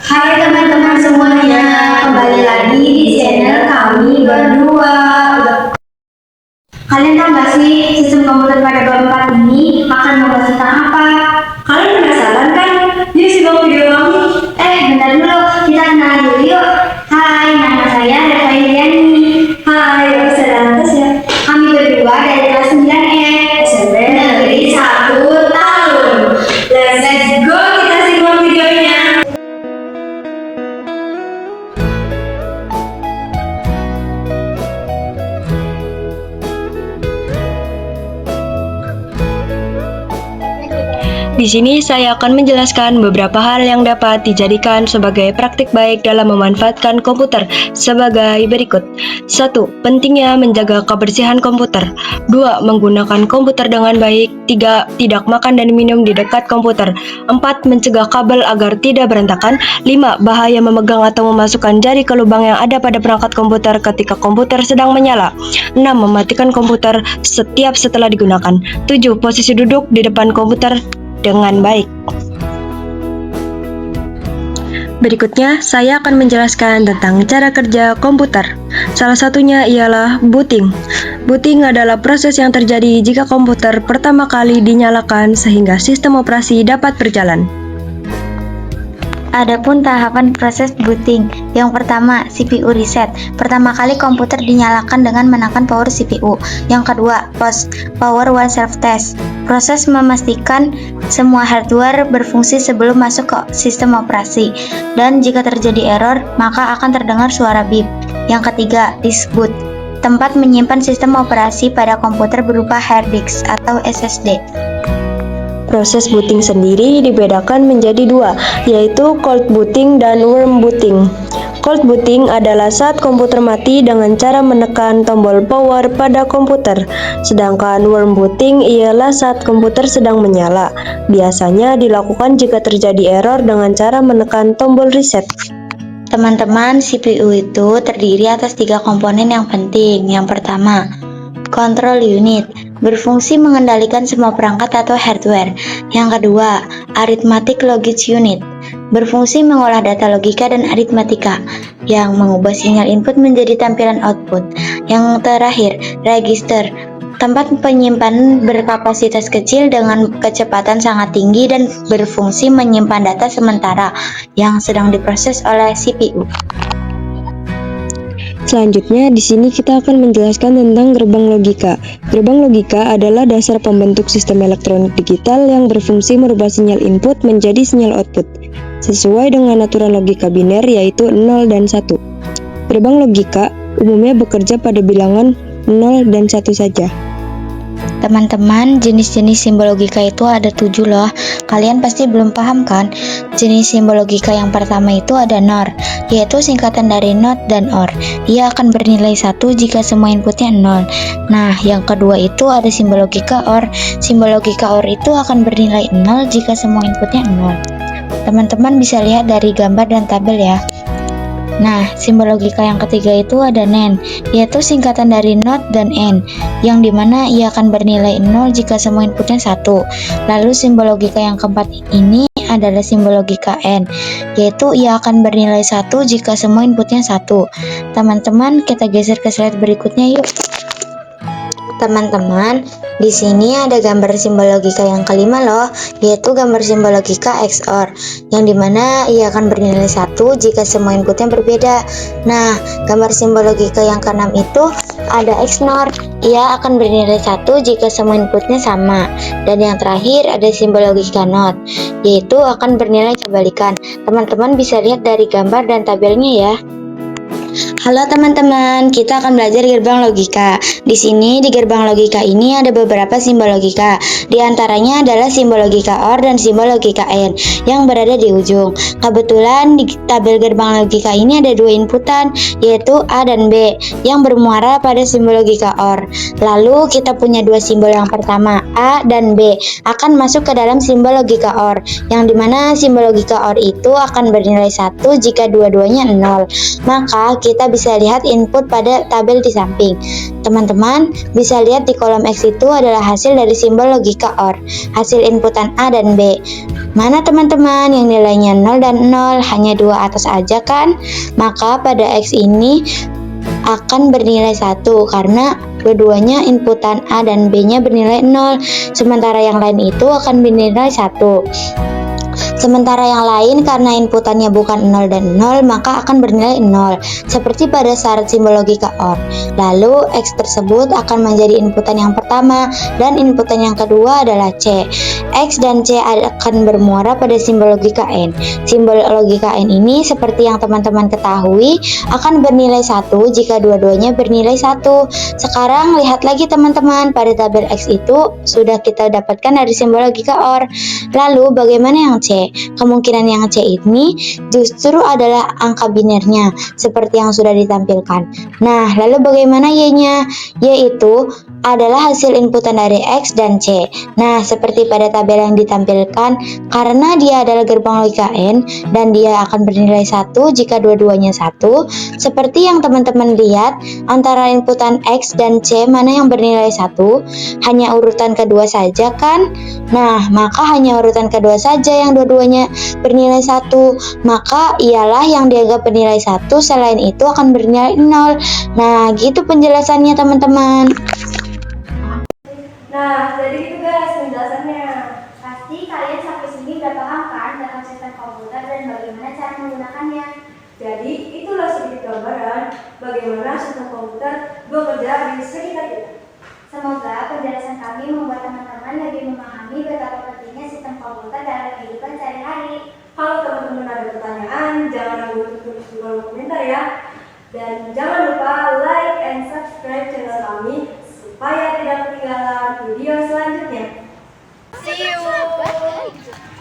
Hai teman-teman semuanya, kembali lagi di channel kami berdua. Kalian tahu gak sih sistem komputer pada bab 4 ini akan membahas tentang apa? Kalian penasaran kan? Yuk simak video kami. Bentar dulu, kita kenalan dulu yuk. Hai, nama saya Reva Indiani. Hai, aku Serantes ya. Kami berdua dari kelas 9E SMP Negeri 1 tahun. Let's go, kita simak videonya. Di sini saya akan menjelaskan beberapa hal yang dapat dijadikan sebagai praktik baik dalam memanfaatkan komputer sebagai berikut. 1. Pentingnya menjaga kebersihan komputer. 2. Menggunakan komputer dengan baik. 3. Tidak makan dan minum di dekat komputer. 4. Mencegah kabel agar tidak berantakan. 5. Bahaya memegang atau memasukkan jari ke lubang yang ada pada perangkat komputer ketika komputer sedang menyala. 6. Mematikan komputer setiap setelah digunakan. 7. Posisi duduk di depan komputer dengan baik. Berikutnya, saya akan menjelaskan tentang cara kerja komputer. Salah satunya ialah booting. Booting adalah proses yang terjadi jika komputer pertama kali dinyalakan sehingga sistem operasi dapat berjalan. Adapun tahapan proses booting. Yang pertama, CPU reset. Pertama kali komputer dinyalakan dengan menekan power CPU. Yang kedua, power one self test. Proses memastikan semua hardware berfungsi sebelum masuk ke sistem operasi. Dan jika terjadi error, maka akan terdengar suara beep. Yang ketiga, disk boot. Tempat menyimpan sistem operasi pada komputer berupa hard disk atau SSD. Proses booting sendiri dibedakan menjadi dua, yaitu cold booting dan warm booting. Cold booting adalah saat komputer mati dengan cara menekan tombol power pada komputer, sedangkan warm booting ialah saat komputer sedang menyala. Biasanya dilakukan jika terjadi error dengan cara menekan tombol reset. Teman-teman, CPU itu terdiri atas 3 komponen yang penting. Yang pertama, control unit, berfungsi mengendalikan semua perangkat atau hardware. Yang kedua, arithmetic logic unit, berfungsi mengolah data logika dan aritmatika yang mengubah sinyal input menjadi tampilan output. Yang terakhir, register, tempat penyimpanan berkapasitas kecil dengan kecepatan sangat tinggi dan berfungsi menyimpan data sementara yang sedang diproses oleh CPU. Selanjutnya, di sini kita akan menjelaskan tentang gerbang logika. Gerbang logika adalah dasar pembentuk sistem elektronik digital yang berfungsi merubah sinyal input menjadi sinyal output, sesuai dengan aturan logika biner yaitu 0 dan 1. Gerbang logika umumnya bekerja pada bilangan 0 dan 1 saja. Teman-teman, jenis-jenis simbol logika itu ada 7 loh. Kalian pasti belum paham kan? Jenis simbol logika yang pertama itu ada NOR, yaitu singkatan dari not dan or. Ia akan bernilai 1 jika semua inputnya 0. Nah, yang kedua itu ada simbol logika OR. Simbol logika OR itu akan bernilai 0 jika semua inputnya 0. Teman-teman bisa lihat dari gambar dan tabel ya. Nah, simbol logika yang ketiga itu ada NAND, yaitu singkatan dari not dan and, yang dimana ia akan bernilai 0 jika semua inputnya 1. Lalu simbol logika yang keempat ini adalah simbol logika AND, yaitu ia akan bernilai 1 jika semua inputnya 1. Teman-teman, kita geser ke slide berikutnya yuk. Teman-teman, di sini ada gambar simbol logika yang kelima loh, yaitu gambar simbol logika XOR, yang dimana ia akan bernilai 1 jika semua inputnya berbeda. Nah, gambar simbol logika yang keenam itu ada XNOR, ia akan bernilai 1 jika semua inputnya sama. Dan yang terakhir ada simbol logika NOT, yaitu akan bernilai kebalikan. Teman-teman bisa lihat dari gambar dan tabelnya ya. Halo teman-teman, kita akan belajar gerbang logika. Di sini di gerbang logika ini ada beberapa simbol logika. Di antaranya adalah simbol logika OR dan simbol logika AND yang berada di ujung. Kebetulan di tabel gerbang logika ini ada dua inputan, yaitu A dan B yang bermuara pada simbol logika OR. Lalu kita punya dua simbol yang pertama, A dan B akan masuk ke dalam simbol logika OR, yang dimana simbol logika OR itu akan bernilai 1 jika dua-duanya 0. Maka kita bisa lihat input pada tabel di samping. Teman-teman bisa lihat di kolom X itu adalah hasil dari simbol logika OR, hasil inputan A dan B. Mana teman-teman yang nilainya 0 dan 0, hanya dua atas aja kan? Maka pada X ini akan bernilai 1 karena dua-duanya inputan A dan B-nya bernilai 0, sementara yang lain itu akan bernilai 1. Sementara yang lain karena inputannya bukan 0 dan 0 maka akan bernilai 0 seperti pada syarat simbol logika OR. Lalu X tersebut akan menjadi inputan yang pertama dan inputan yang kedua adalah C. X dan C akan bermuara pada simbol logika N. Simbol logika N ini seperti yang teman-teman ketahui akan bernilai 1 jika dua-duanya bernilai 1. Sekarang lihat lagi teman-teman, pada tabel X itu sudah kita dapatkan dari simbol logika OR. Lalu bagaimana yang C? Kemungkinan yang C ini justru adalah angka binernya seperti yang sudah ditampilkan. Nah, lalu bagaimana Y-nya? Y itu adalah hasil inputan dari X dan C. Nah, seperti pada tabel yang ditampilkan, karena dia adalah gerbang logika N dan dia akan bernilai 1 jika dua-duanya 1, seperti yang teman-teman lihat antara inputan X dan C mana yang bernilai 1, hanya urutan kedua saja kan? Nah, maka hanya urutan kedua saja yang dua-duanya bernilai 1, maka ialah yang dianggap bernilai 1, selain itu akan bernilai 0. Nah, gitu penjelasannya teman-teman. Nah, jadi itu guys penjelasannya. Pasti kalian sampai sini udah paham kan tentang sistem komputer dan bagaimana cara menggunakannya. Jadi itulah sedikit gambaran bagaimana sistem komputer bekerja di sekitar kita. Semoga penjelasan kami membuat teman-teman lebih memahami betapa pentingnya sistem komputer dalam kehidupan sehari-hari. Kalau teman-teman ada pertanyaan, jangan ragu untuk tulis di kolom komentar ya. Dan jangan lupa like and subscribe channel kami supaya tidak ketinggalan video selanjutnya. See you.